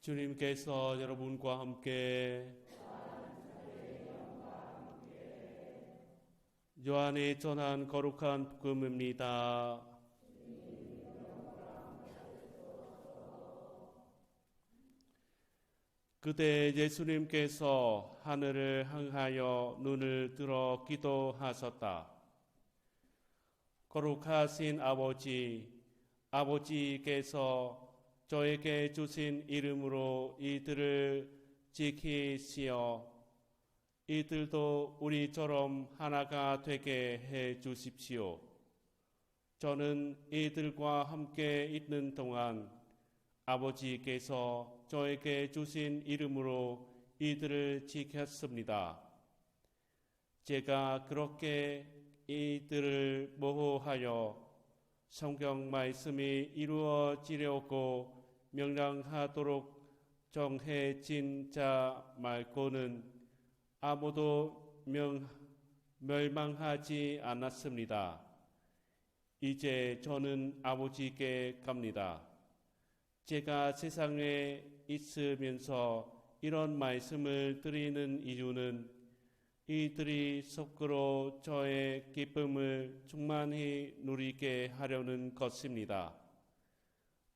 주님께서 여러분과 함께 요한이 전한 거룩한 복음입니다. 그때 예수님께서 하늘을 향하여 눈을 들어 기도하셨다. 거룩하신 아버지께서 저에게 주신 이름으로 이들을 지키시어 이들도 우리처럼 하나가 되게 해 주십시오. 저는 이들과 함께 있는 동안 아버지께서 저에게 주신 이름으로 이들을 지켰습니다. 제가 그렇게 이들을 보호하여 성경 말씀이 이루어지려고 명령하도록 정해진 자 말고는 아무도 멸망하지 않았습니다. 이제 저는 아버지께 갑니다. 제가 세상에 있으면서 이런 말씀을 드리는 이유는 이들이 속으로 저의 기쁨을 충만히 누리게 하려는 것입니다.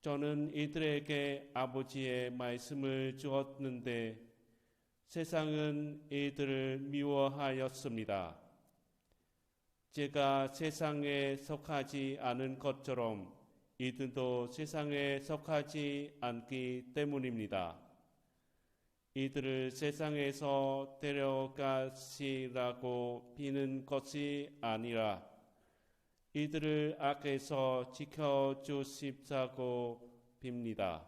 저는 이들에게 아버지의 말씀을 주었는데 세상은 이들을 미워하였습니다. 제가 세상에 속하지 않은 것처럼 이들도 세상에 속하지 않기 때문입니다. 이들을 세상에서 데려가시라고 비는 것이 아니라 이들을 악에서 지켜주십사고 빕니다.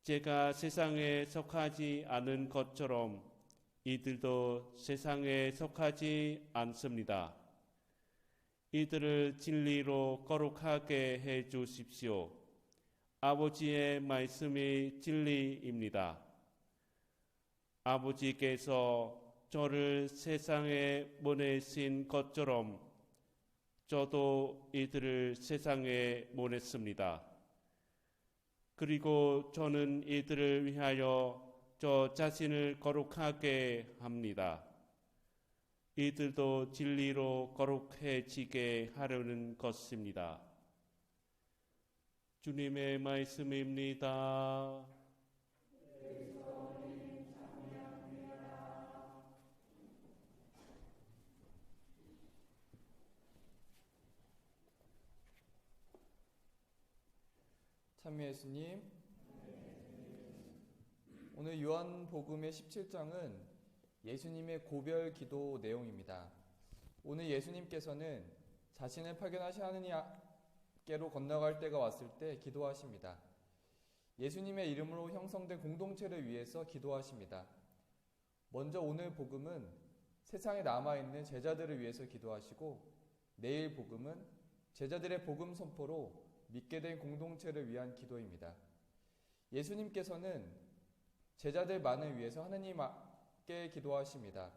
제가 세상에 속하지 않은 것처럼 이들도 세상에 속하지 않습니다. 이들을 진리로 거룩하게 해 주십시오. 아버지의 말씀이 진리입니다. 아버지께서 저를 세상에 보내신 것처럼 저도 이들을 세상에 보냈습니다. 그리고 저는 이들을 위하여 저 자신을 거룩하게 합니다. 이들도 진리로 거룩해지게 하려는 것입니다. 주님의 말씀입니다. 참 예수님, 오늘 요한복음의 17장은 예수님의 고별 기도 내용입니다. 오늘 예수님께서는 자신을 파견하신 하느님께로 건너갈 때가 왔을 때 기도하십니다. 예수님의 이름으로 형성된 공동체를 위해서 기도하십니다. 먼저 오늘 복음은 세상에 남아있는 제자들을 위해서 기도하시고 내일 복음은 제자들의 복음 선포로 믿게 된 공동체를 위한 기도입니다. 예수님께서는 제자들만을 위해서 하느님께 기도하십니다.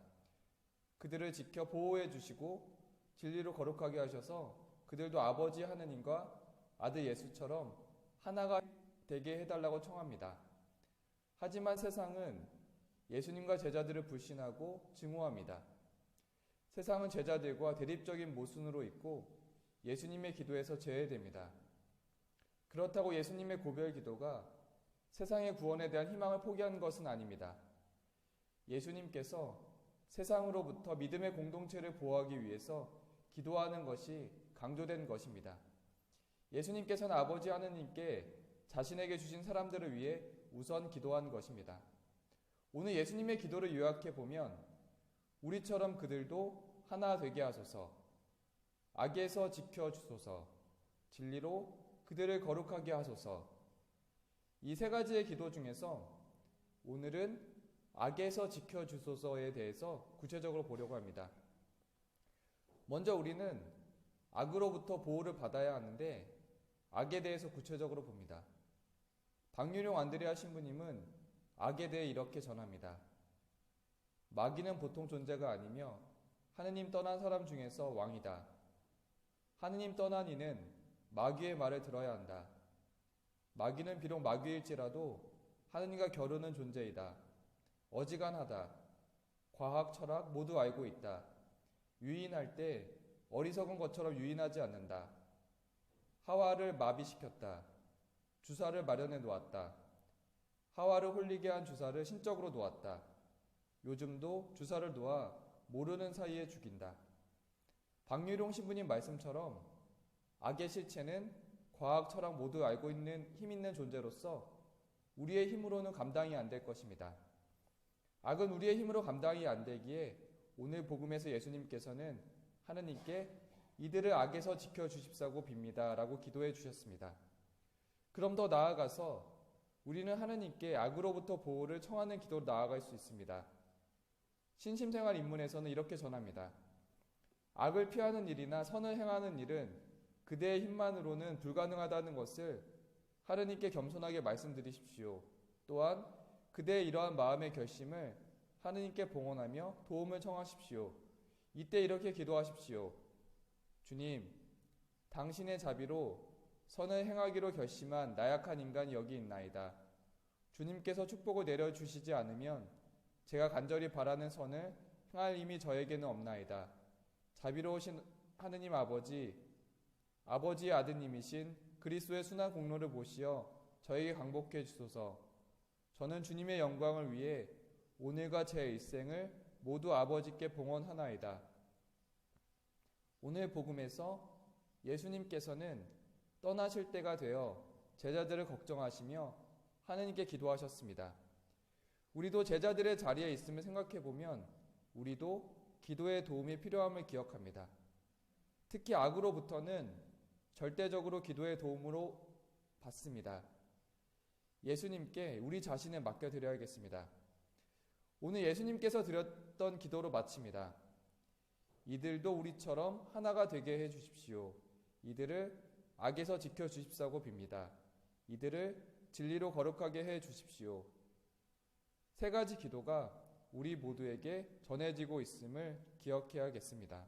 그들을 지켜 보호해 주시고 진리로 거룩하게 하셔서 그들도 아버지 하느님과 아들 예수처럼 하나가 되게 해달라고 청합니다. 하지만 세상은 예수님과 제자들을 불신하고 증오합니다. 세상은 제자들과 대립적인 모순으로 있고 예수님의 기도에서 제외됩니다. 그렇다고 예수님의 고별 기도가 세상의 구원에 대한 희망을 포기한 것은 아닙니다. 예수님께서 세상으로부터 믿음의 공동체를 보호하기 위해서 기도하는 것이 강조된 것입니다. 예수님께서는 아버지 하느님께 자신에게 주신 사람들을 위해 우선 기도한 것입니다. 오늘 예수님의 기도를 요약해 보면 우리처럼 그들도 하나 되게 하소서, 악에서 지켜주소서, 진리로 그들을 거룩하게 하소서. 이 세 가지의 기도 중에서 오늘은 악에서 지켜주소서에 대해서 구체적으로 보려고 합니다. 먼저 우리는 악으로부터 보호를 받아야 하는데 악에 대해서 구체적으로 봅니다. 박유룡 안드레아 신부님은 악에 대해 이렇게 전합니다. 마귀는 보통 존재가 아니며 하느님 떠난 사람 중에서 왕이다. 하느님 떠난 이는 마귀의 말을 들어야 한다. 마귀는 비록 마귀일지라도 하느님과 겨루는 존재이다. 어지간하다. 과학, 철학 모두 알고 있다. 유인할 때 어리석은 것처럼 유인하지 않는다. 하와를 마비시켰다. 주사를 마련해 놓았다. 하와를 홀리게 한 주사를 신적으로 놓았다. 요즘도 주사를 놓아 모르는 사이에 죽인다. 박유룡 신부님 말씀처럼 악의 실체는 과학, 철학 모두 알고 있는 힘 있는 존재로서 우리의 힘으로는 감당이 안 될 것입니다. 악은 우리의 힘으로 감당이 안 되기에 오늘 복음에서 예수님께서는 하느님께 이들을 악에서 지켜주십사고 빕니다 라고 기도해 주셨습니다. 그럼 더 나아가서 우리는 하느님께 악으로부터 보호를 청하는 기도로 나아갈 수 있습니다. 신심생활 입문에서는 이렇게 전합니다. 악을 피하는 일이나 선을 행하는 일은 그대의 힘만으로는 불가능하다는 것을 하느님께 겸손하게 말씀드리십시오. 또한 그대의 이러한 마음의 결심을 하느님께 봉헌하며 도움을 청하십시오. 이때 이렇게 기도하십시오. 주님, 당신의 자비로 선을 행하기로 결심한 나약한 인간이 여기 있나이다. 주님께서 축복을 내려주시지 않으면 제가 간절히 바라는 선을 행할 힘이 저에게는 없나이다. 자비로우신 하느님 아버지의 아드님이신 그리스도의 순한 공로를 보시어 저에게 강복해 주소서. 저는 주님의 영광을 위해 오늘과 제 일생을 모두 아버지께 봉헌하나이다. 오늘 복음에서 예수님께서는 떠나실 때가 되어 제자들을 걱정하시며 하느님께 기도하셨습니다. 우리도 제자들의 자리에 있음을 생각해보면 우리도 기도의 도움이 필요함을 기억합니다. 특히 악으로부터는 절대적으로 기도의 도움으로 받습니다. 예수님께 우리 자신을 맡겨드려야겠습니다. 오늘 예수님께서 드렸던 기도로 마칩니다. 이들도 우리처럼 하나가 되게 해주십시오. 이들을 악에서 지켜주십사고 빕니다. 이들을 진리로 거룩하게 해주십시오. 세 가지 기도가 우리 모두에게 전해지고 있음을 기억해야겠습니다.